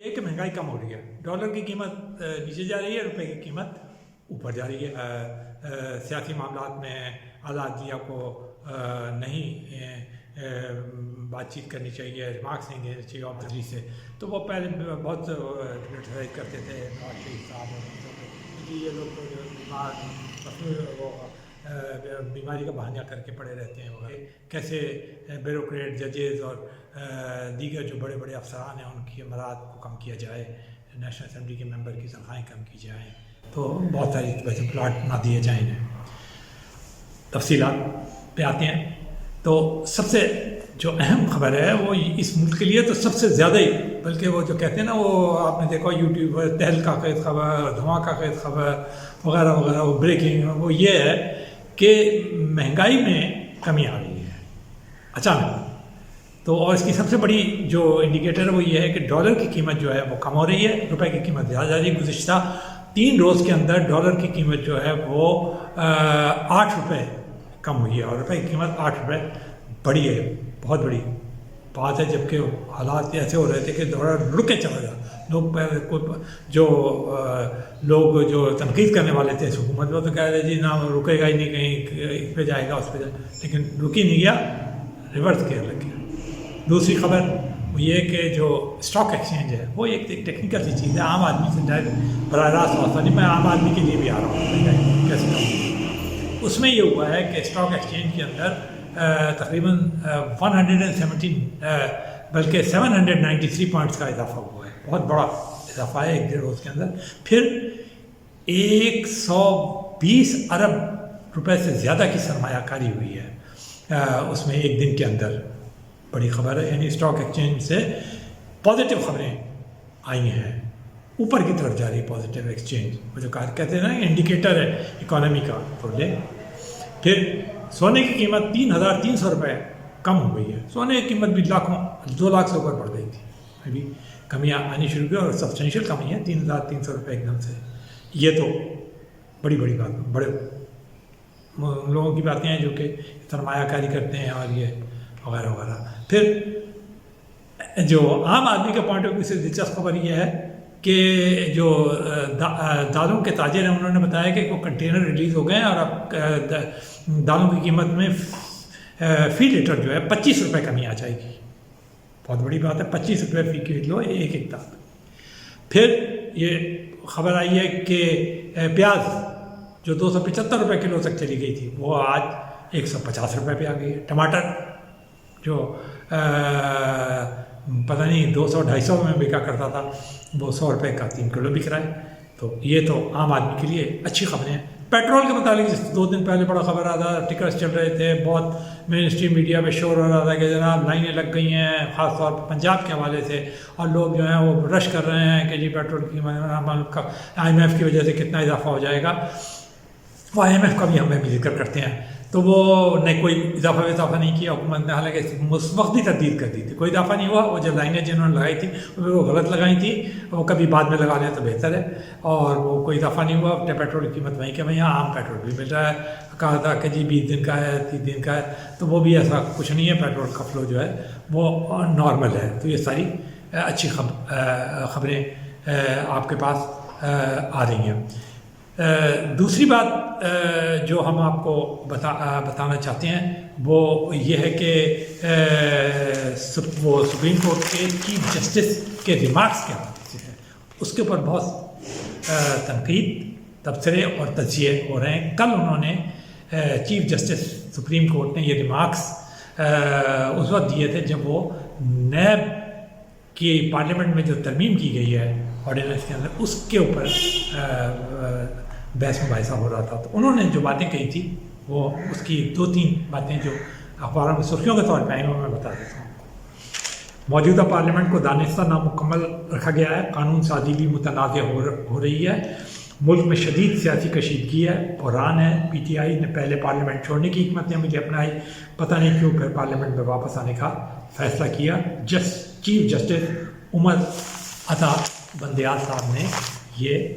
یہ کہ مہنگائی کم ہو رہی ہے، ڈالر کی قیمت نیچے جا رہی ہے، روپے کی قیمت اوپر جا رہی ہے۔ سیاسی معاملات میں اعلیٰ عدلیہ کو نہیں بات چیت کرنی چاہیے، ریمارکس نہیں دینے چاہیے آبزروی سے، تو وہ پہلے بہت کرٹیسائز کرتے تھے نواز شریف صاحب اور یہ لوگ بیمار وہ بیماری کا بہانہ کر کے پڑے رہتے ہیں وغیرہ، کیسے بیوروکریٹ ججز اور دیگر جو بڑے بڑے افسران ہیں ان کی امراض کو کم کیا جائے، نیشنل اسمبلی کے ممبر کی تنخواہیں کم کی جائیں، تو بہت ساری ویسے پلاٹ نہ دیے جائیں انہیں۔ تفصیلات پہ آتے ہیں تو سب سے جو اہم خبر ہے وہ اس ملک کے لیے تو سب سے زیادہ ہی، بلکہ وہ جو کہتے ہیں نا، وہ آپ نے دیکھا یوٹیوب پر تہلکہ خیز خبر، دھماکہ خیز خبر وغیرہ وغیرہ، وہ بریکنگ، وہ یہ ہے کہ مہنگائی میں کمی آ رہی ہے اچانک۔ تو اور اس کی سب سے بڑی جو انڈیکیٹر ہے وہ یہ ہے کہ ڈالر کی قیمت جو ہے وہ کم ہو رہی ہے، روپے کی قیمت زیادہ جا رہی ہے۔ گزشتہ 3 روز کے اندر ڈالر کی قیمت جو ہے وہ 8 روپے کم ہوئی ہے اور روپے کی قیمت 8 روپے بڑی ہے، بہت بڑی بات ہے، جبکہ حالات ایسے ہو رہے تھے کہ ڈالر رک کے چلا گیا۔ لوگ جو تنقید کرنے والے تھے اس حکومت میں تو کہہ رہے جی نہ رکے گا ہی نہیں، کہیں اس پہ جائے گا اس پہ جائے گا، لیکن رک ہی نہیں گیا، ریورس گیئر لگ گیا۔ دوسری خبر وہ یہ کہ جو اسٹاک ایکسچینج ہے وہ ایک ٹیکنیکل سی چیز ہے، عام آدمی سے ڈائریکٹ براہ راست واسطہ نہیں، میں عام آدمی کے لیے بھی آ رہا ہوں کیسے کہوں۔ اس میں یہ ہوا ہے کہ اسٹاک ایکسچینج کے اندر تقریباً 117 بلکہ 793 پوائنٹس کا اضافہ ہوا ہے، بہت بڑا اضافہ ہے 1 ڈیڑھ روز کے اندر۔ پھر 120 ارب روپے سے زیادہ کی سرمایہ کاری ہوئی ہے اس میں 1 دن کے اندر، بڑی خبر ہے۔ یعنی اسٹاک ایکسچینج سے پازیٹیو خبریں آئی ہیں، اوپر کی طرف جا رہی پازیٹیو ایکسچینج، وہ جو کہتے ہیں نا انڈیکیٹر ہے اکانومی کا، تو لے۔ پھر سونے کی قیمت 3300 روپے کم ہو گئی ہے، سونے کی قیمت بھی 2 لاکھ سے اوپر بڑھ گئی تھی، ابھی کمیاں آنی شروع ہوئی اور سبسٹینشیل کمی ہے، 3300 روپے ایک دم سے۔ یہ تو بڑی بات، بڑے لوگوں کی باتیں ہیں جو کہ سرمایہ کاری کرتے ہیں اور یہ وغیرہ وغیرہ۔ پھر جو عام آدمی کے پوائنٹ آف ویو سے دلچسپ خبر یہ ہے کہ جو دالوں کے تاجر ہیں انہوں نے بتایا کہ وہ کنٹینر ریلیز ہو گئے ہیں اور اب دالوں کی قیمت میں فی لیٹر جو ہے 25 روپے کمی آ جائے گی، بہت بڑی بات ہے، 25 روپے فی کلو ایک دال۔ پھر یہ خبر آئی ہے کہ پیاز جو 275 روپے کلو تک چلی گئی تھی وہ آج 150 روپے پہ آ گئی ہے۔ ٹماٹر جو پتہ نہیں 200-250 میں بکا کرتا تھا وہ 100 روپے کا 3 کلو بک رہا ہے، تو یہ تو عام آدمی کے لیے اچھی خبریں ہیں۔ پیٹرول کے متعلق 2 دن پہلے بڑا خبر آ رہا تھا، ٹکرز چل رہے تھے، بہت مین اسٹریم میڈیا پہ شور ہو رہا تھا کہ جناب لائنیں لگ گئی ہیں، خاص طور پر پنجاب کے حوالے سے، اور لوگ جو ہیں وہ رش کر رہے ہیں کہ جی پیٹرول کی IMF کی وجہ سے کتنا اضافہ ہو جائے گا۔ وہ IMF کا بھی ہمیں بھی ذکر کرتے ہیں، تو وہ نے کوئی اضافہ نہیں کیا حکومت نے، حالانکہ اس وقت بھی تردید کر دی تھی، کوئی اضافہ نہیں ہوا۔ وہ جو لائنیں جنہوں نے لگائی تھی وہ غلط لگائی تھی، وہ کبھی بعد میں لگا لیں تو بہتر ہے، اور وہ کوئی اضافہ نہیں ہوا۔ پیٹرول کی قیمت وہیں کہ وہیں، عام پیٹرول بھی مل رہا ہے، کہا تھا کہ جی 20 دن کا ہے 30 دن کا ہے، تو وہ بھی ایسا کچھ نہیں ہے، پیٹرول کا فلو جو ہے وہ نارمل ہے۔ تو یہ ساری اچھی خبریں آپ کے پاس آ رہی ہیں۔ دوسری بات جو ہم آپ کو بتانا چاہتے ہیں وہ یہ ہے کہ وہ سپریم کورٹ کے چیف جسٹس کے ریمارکس کے حوالے سے ہے، اس کے اوپر بہت تنقید، تبصرے اور تجزیے ہو رہے ہیں۔ کل انہوں نے چیف جسٹس سپریم کورٹ نے یہ ریمارکس اس وقت دیے تھے جب وہ نیب کی پارلیمنٹ میں جو ترمیم کی گئی ہے آرڈیننس کے اندر، اس کے اوپر بحث مباحثہ ہو رہا تھا۔ تو انہوں نے جو باتیں کہی تھی وہ اس کی 2-3 باتیں جو اخباروں میں سرخیوں کے طور پہ آئیں وہ میں بتا دیتا ہوں۔ موجودہ پارلیمنٹ کو دانستہ نامکمل رکھا گیا ہے، قانون سازی بھی متنازع ہو رہی ہے، ملک میں شدید سیاسی کشیدگی ہے، بحران ہے۔ PTI نے پہلے پارلیمنٹ چھوڑنے کی حکمت عملی اپنائی، پتہ نہیں کیوں پھر پارلیمنٹ میں واپس آنے کا فیصلہ کیا۔ چیف جسٹس عمر عطا بندیال صاحب نے یہ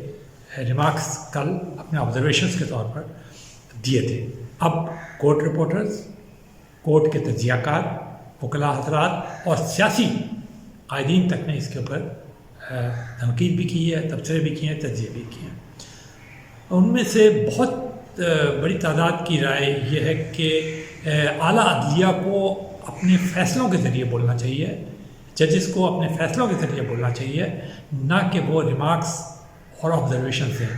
ریمارکس کل اپنے آبزرویشنز کے طور پر دیے تھے۔ اب کورٹ رپورٹرز، کورٹ کے تجزیہ کار، وکلاء حضرات اور سیاسی قائدین تک نے اس کے اوپر تنقید بھی کی ہے، تبصرے بھی کیے ہیں، تجزیے بھی کیے ہیں۔ ان میں سے بہت بڑی تعداد کی رائے یہ ہے کہ اعلیٰ عدلیہ کو اپنے فیصلوں کے ذریعے بولنا چاہیے، ججز کو اپنے فیصلوں کے ذریعے بولنا چاہیے، نہ کہ وہ ریمارکس اور آبزرویشنز ہیں۔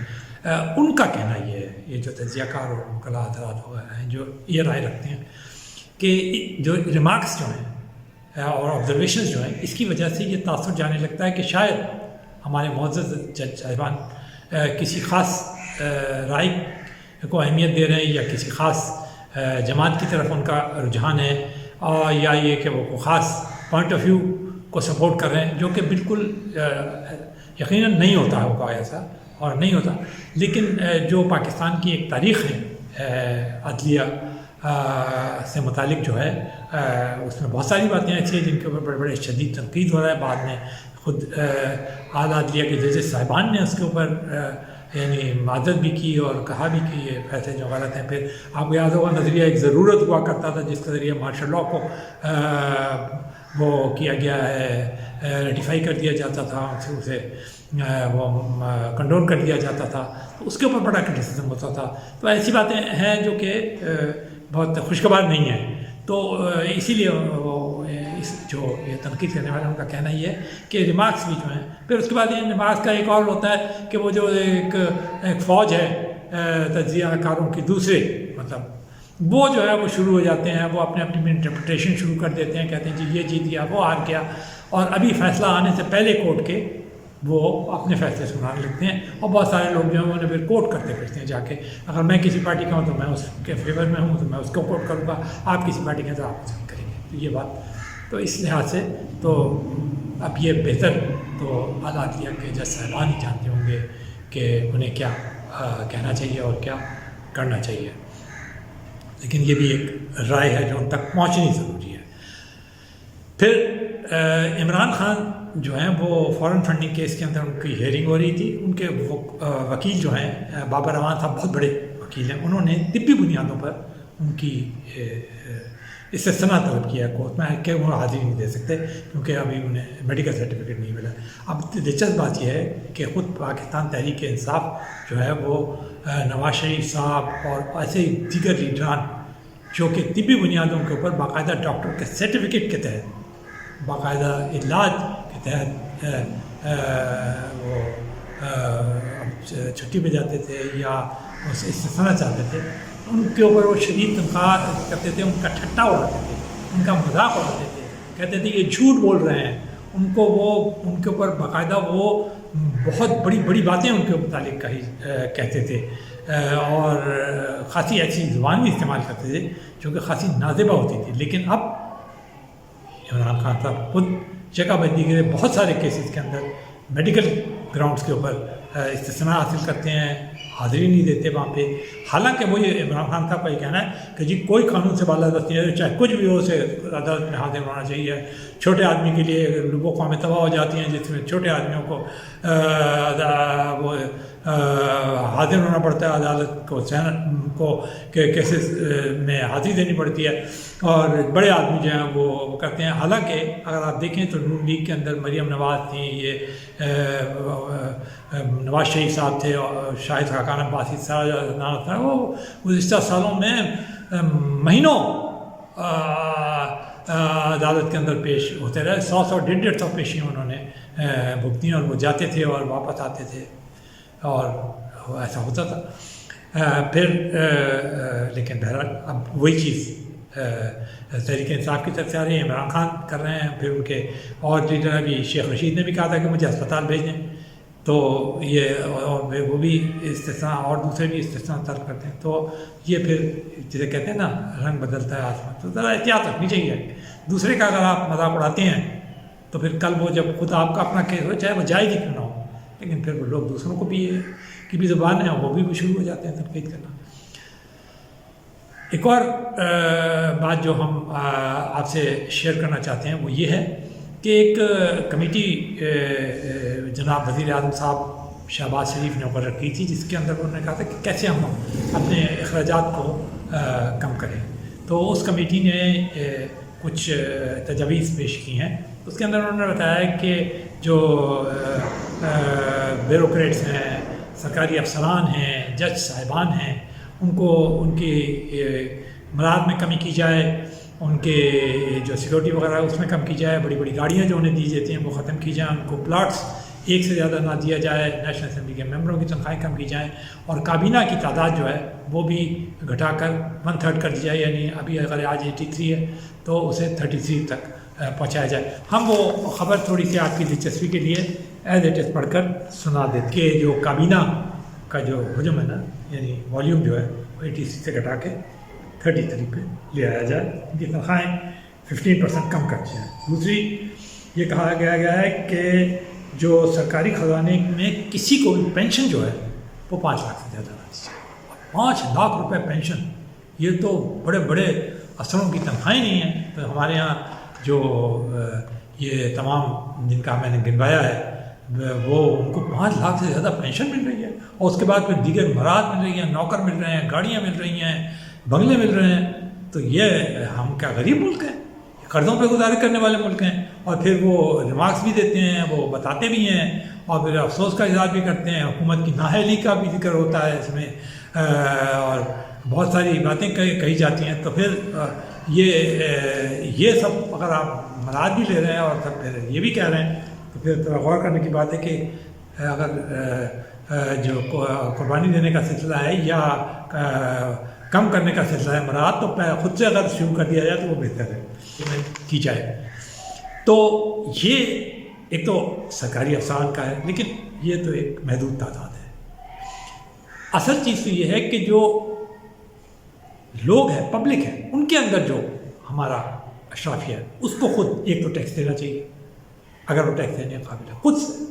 ان کا کہنا یہ ہے، یہ جو تجزیہ کار اور وکلاء حضرات ہیں جو یہ رائے رکھتے ہیں کہ جو ریمارکس جو ہیں اور آبزرویشنز جو ہیں، اس کی وجہ سے یہ تاثر جانے لگتا ہے کہ شاید ہمارے معزز جج صاحبان کسی خاص رائے کو اہمیت دے رہے ہیں، یا کسی خاص جماعت کی طرف ان کا رجحان ہے، اور یا یہ کہ وہ خاص پوائنٹ آف ویو کو سپورٹ کر رہے ہیں، جو کہ بالکل یقیناً نہیں ہوتا ہوگا ایسا، اور نہیں ہوتا۔ لیکن جو پاکستان کی ایک تاریخ ہے عدلیہ سے متعلق جو ہے، اس میں بہت ساری باتیں ایسی ہیں جن کے اوپر بڑے بڑے شدید تنقید ہو رہا ہے۔ بعد میں خود اعلیٰ عدلیہ کے ججز صاحبان نے اس کے اوپر یعنی معذرت بھی کی اور کہا بھی کہ یہ فیصلے جو غلط ہیں۔ پھر آپ کو یاد ہوگا نظریہ ایک ضرورت ہوا کرتا تھا، جس کے ذریعے مارشل لاء کو وہ کیا گیا ہے، ریٹیفائی کر دیا جاتا تھا، اسے وہ کنڈون کر دیا جاتا تھا، تو اس کے اوپر بڑا کرٹیسزم ہوتا تھا۔ تو ایسی باتیں ہیں جو کہ بہت خوشگوار نہیں ہیں۔ تو اسی لیے جو یہ تنقید کرنے والے ان کا کہنا یہ ہے کہ ریمارکس بھی جو ہیں، پھر اس کے بعد ان ریمارکس کا ایک اور ہوتا ہے کہ وہ جو ایک فوج ہے تجزیہ کاروں کی دوسرے، مطلب وہ جو ہے وہ شروع ہو جاتے ہیں، وہ اپنی انٹرپریٹیشن شروع کر دیتے ہیں، کہتے ہیں جی یہ جیت گیا، وہ ہار گیا، اور ابھی فیصلہ آنے سے پہلے کورٹ کے وہ اپنے فیصلے سنانے لگتے ہیں۔ اور بہت سارے لوگ جو ہیں انہیں پھر کوٹ کرتے پھرتے ہیں جا کے، اگر میں کسی پارٹی کا ہوں تو میں اس کے فیور میں ہوں تو میں اس کو کوٹ کروں گا، آپ کسی پارٹی کا تو آپ پسند کریں گے۔ تو یہ بات تو اس لحاظ سے تو اب یہ بہتر تو اعلیٰ عدلیہ کے جج صاحبان ہی جانتے ہوں گے کہ انہیں کیا کہنا چاہیے اور کیا کرنا چاہیے، لیکن یہ بھی ایک رائے ہے جو ان تک پہنچنی ضروری ہے۔ پھر عمران خان جو ہیں وہ فارن فنڈنگ کیس کے اندر ان کی ہیئرنگ ہو رہی تھی۔ ان کے وکیل جو ہیں بابر امان صاحب بہت بڑے وکیل ہیں، انہوں نے طبی بنیادوں پر ان کی استثنا طلب کیا کورٹ میں کہ وہ حاضری نہیں دے سکتے کیونکہ ابھی انہیں میڈیکل سرٹیفکیٹ نہیں ملا۔ اب دلچسپ بات یہ ہے کہ خود پاکستان تحریک انصاف جو ہے وہ نواز شریف صاحب اور ایسے دیگر لیڈران جو کہ طبی بنیادوں کے اوپر باقاعدہ ڈاکٹر کے سرٹیفکیٹ کے تحت، باقاعدہ علاج کے تحت وہ چھٹی پہ جاتے تھے یا اسے استثنا چاہتے تھے، ان کے اوپر وہ شدید تنقید کرتے تھے، ان کا ٹھٹا اڑاتے تھے، ان کا مذاق اڑاتے تھے، کہتے تھے یہ جھوٹ بول رہے ہیں۔ ان کو وہ ان کے اوپر باقاعدہ وہ بہت بڑی بڑی باتیں ان کے متعلق کہتے تھے، اور خاصی ایسی زبان بھی استعمال کرتے تھے جو کہ خاصی نازیبہ ہوتی تھی۔ لیکن اب عمران خان صاحب خود جگہ بندی کے بہت سارے کیسز کے اندر میڈیکل گراؤنڈس کے اوپر استثنا حاصل کرتے ہیں، حاضری نہیں دیتے وہاں پہ، حالانکہ وہ یہ عمران خان صاحب کا یہ کہنا ہے کہ جی کوئی قانون سے بالادست نہیں ہے، چاہے کچھ بھی ہو اسے عدالت میں حاضر ہونا چاہیے۔ چھوٹے آدمی کے لیے لوگوں قومیں تباہ ہو جاتی ہیں جس میں چھوٹے آدمیوں کو وہ حاضر ہونا پڑتا ہے عدالت کو کہ کیسز میں حاضری دینی پڑتی ہے، اور بڑے آدمی جو ہیں وہ کرتے ہیں۔ حالانکہ اگر آپ دیکھیں تو نون لیگ کے اندر مریم نواز تھیں، یہ نواز شریف صاحب تھے، اور شاہد خاقان عباسی تھا، وہ گزشتہ سالوں میں مہینوں عدالت کے اندر پیش ہوتے رہے، 100 150 پیشیاں انہوں نے بھگتی، اور وہ جاتے تھے اور واپس آتے تھے، اور ایسا ہوتا تھا۔ پھر لیکن بہرحال اب وہی چیز تحریک انصاف کی طرف سے آ رہی ہے، عمران خان کر رہے ہیں، پھر ان کے اور لیڈر ابھی شیخ رشید نے بھی کہا تھا کہ مجھے ہسپتال بھیج دیں، تو یہ اور وہ بھی استثنا اور دوسرے بھی استثنا طلب کرتے ہیں۔ تو یہ پھر جسے کہتے ہیں نا رنگ بدلتا ہے آسمان، تو ذرا احتیاط رکھنی چاہیے۔ دوسرے کا اگر آپ مذاق اڑاتے ہیں تو پھر کل وہ جب خود آپ کا اپنا کیس ہو، چاہے وہ جائز ہی کیوں نہ ہو، لیکن پھر وہ لوگ دوسروں کو بھی کی بھی زبان ہے وہ بھی شروع ہو جاتے ہیں تنقید کرنا۔ ایک اور بات جو ہم آپ سے شیئر کرنا چاہتے ہیں وہ یہ ہے کہ ایک کمیٹی جناب وزیر اعظم صاحب شہباز شریف نے مقرر کی تھی، جس کے اندر انہوں نے کہا تھا کہ کیسے ہم اپنے اخراجات کو کم کریں۔ تو اس کمیٹی نے کچھ تجاویز پیش کی ہیں، اس کے اندر انہوں نے بتایا کہ جو بیوروکریٹس ہیں، سرکاری افسران ہیں، جج صاحبان ہیں، ان کو ان کی مراد میں کمی کی جائے، ان کے جو سیکورٹی وغیرہ ہے اس میں کم کی جائے، بڑی بڑی گاڑیاں جو انہیں دی جاتی ہیں وہ ختم کی جائیں، ان کو پلاٹس ایک سے زیادہ نہ دیا جائے، نیشنل اسمبلی کے ممبروں کی تنخواہیں کم کی جائیں، اور کابینہ کی تعداد جو ہے وہ بھی گھٹا کر 1/3 کر دی جائے، یعنی ابھی اگر آج 83 ہے تو اسے 33 تک پہنچایا جائے۔ ہم وہ خبر تھوڑی سی آپ کی دلچسپی کے لیے ایز اٹ از پڑھ کر سنا دیتے کہ جو کابینہ کا جو حجم ہے نا، یعنی والیوم جو ہے وہ 86 سے گھٹا کے 33 پہ لے آیا جائے، ان کی تنخواہیں 15% کم کر دی جائیں۔ دوسری یہ کہا گیا ہے کہ جو سرکاری خزانے میں کسی کو بھی پینشن جو ہے وہ 5 لاکھ سے زیادہ نہ دی جائے۔ 5 لاکھ روپے پینشن، یہ تو بڑے بڑے افسروں کی تنخواہیں نہیں ہیں۔ تو ہمارے یہاں جو یہ تمام جن کا میں نے گنوایا ہے وہ ان کو 5 لاکھ سے زیادہ پینشن مل رہی ہے، اور اس کے بعد پھر دیگر مراد مل رہی ہیں، نوکر مل رہے ہیں، گاڑیاں مل رہی ہیں، بنگلے مل رہے ہیں۔ تو یہ ہم کیا غریب ملک ہیں؟ قرضوں پہ گزارش کرنے والے ملک ہیں، اور پھر وہ ریمارکس بھی دیتے ہیں، وہ بتاتے بھی ہیں، اور پھر افسوس کا اظہار بھی کرتے ہیں۔ حکومت کی نااہلی کا بھی ذکر ہوتا ہے اس میں، اور بہت ساری باتیں کہی جاتی ہیں۔ تو پھر یہ سب اگر آپ مراد بھی لے رہے ہیں اور پھر یہ بھی کہہ رہے ہیں تو پھر تھوڑا غور کرنے کی بات ہے کہ اگر جو قربانی دینے کا سلسلہ ہے یا کم کرنے کا سلسلہ ہے مراد، تو خود سے اگر شروع کر دیا جائے تو وہ بہتر ہے کی جائے۔ تو یہ ایک تو سرکاری افسران کا ہے، لیکن یہ تو ایک محدود تعداد ہے۔ اصل چیز تو یہ ہے کہ جو لوگ ہیں، پبلک ہے، ان کے اندر جو ہمارا اشرافیہ ہے اس کو خود ایک تو ٹیکس دینا چاہیے، اگر وہ ٹیکس دینے قابل ہے خود سے۔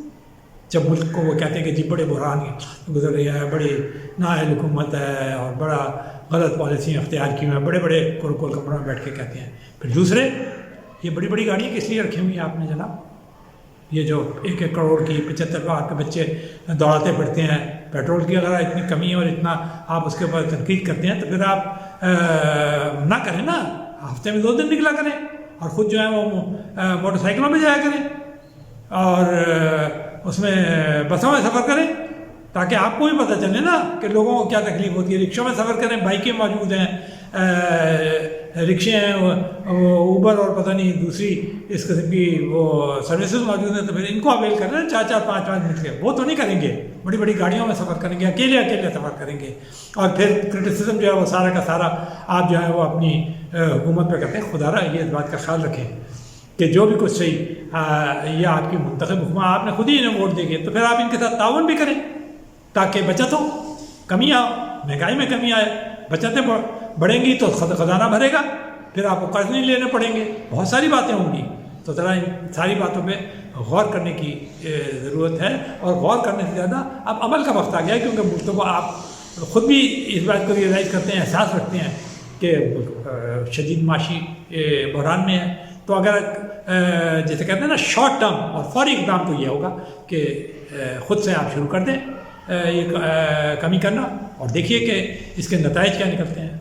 جب ملک کو وہ کہتے ہیں کہ جی بڑے بحران گزر رہی ہے، بڑی نااہل حکومت ہے اور بڑا غلط پالیسیاں اختیار کی ہوئی ہیں، بڑے بڑے کورکول کمروں میں بیٹھ کے کہتے ہیں۔ پھر دوسرے، یہ بڑی بڑی گاڑیاں کس لیے رکھی ہوئی ہیں آپ نے جناب؟ یہ جو 1 کروڑ کی 75 لاکھ کے بچے دوڑاتے پھرتے ہیں، پیٹرول کی اگر اتنی کمی ہے اور اتنا آپ اس کے اوپر تنقید کرتے ہیں تو پھر آپ نہ کریں نا، ہفتے میں 2 دن نکلا کریں، اور خود جو ہے وہ موٹر سائیکلوں میں جایا کریں، اور اس میں بسوں میں سفر کریں، تاکہ آپ کو بھی پتہ چلے نا کہ لوگوں کو کیا تکلیف ہوتی ہے۔ رکشوں میں سفر کریں، بائکیں موجود ہیں، رکشے ہیں، اوبر اور پتہ نہیں دوسری اس قسم کی وہ سروسز موجود ہیں، تو پھر ان کو اویل کر رہے ہیں 4-4 5-5 منٹ کے۔ وہ تو نہیں کریں گے، بڑی بڑی گاڑیوں میں سفر کریں گے، اکیلے سفر کریں گے، اور پھر کرٹیسزم جو ہے وہ سارا کا سارا آپ جو ہے وہ اپنی حکومت پہ کرتے ہیں۔ خدا رہا یہ اس بات کا خیال رکھیں کہ جو بھی کچھ صحیح یہ آپ کی منتخب حکومت، آپ نے خود ہی انہیں ووٹ دے گے، تو پھر آپ ان کے ساتھ تعاون بھی کریں تاکہ بچت ہو، کمی آؤ، مہنگائی میں کمی آئے، بچتیں بڑھیں گی تو خزانہ بھرے گا، پھر آپ کو قرض نہیں لینے پڑیں گے، بہت ساری باتیں ہوں گی۔ تو ذرا ان ساری باتوں پہ غور کرنے کی ضرورت ہے، اور غور کرنے سے زیادہ اب عمل کا وقت آ گیا ہے، کیونکہ ملک کو آپ خود بھی اس بات کو ریئلائز کرتے ہیں، احساس رکھتے ہیں کہ شدید معاشی بحران میں ہے۔ تو اگر جیسے کہتے ہیں نا شارٹ ٹرم اور فوری اقدام تو یہ ہوگا کہ خود سے آپ شروع کر دیں یہ کمی کرنا، اور دیکھیے کہ اس کے نتائج کیا نکلتے ہیں۔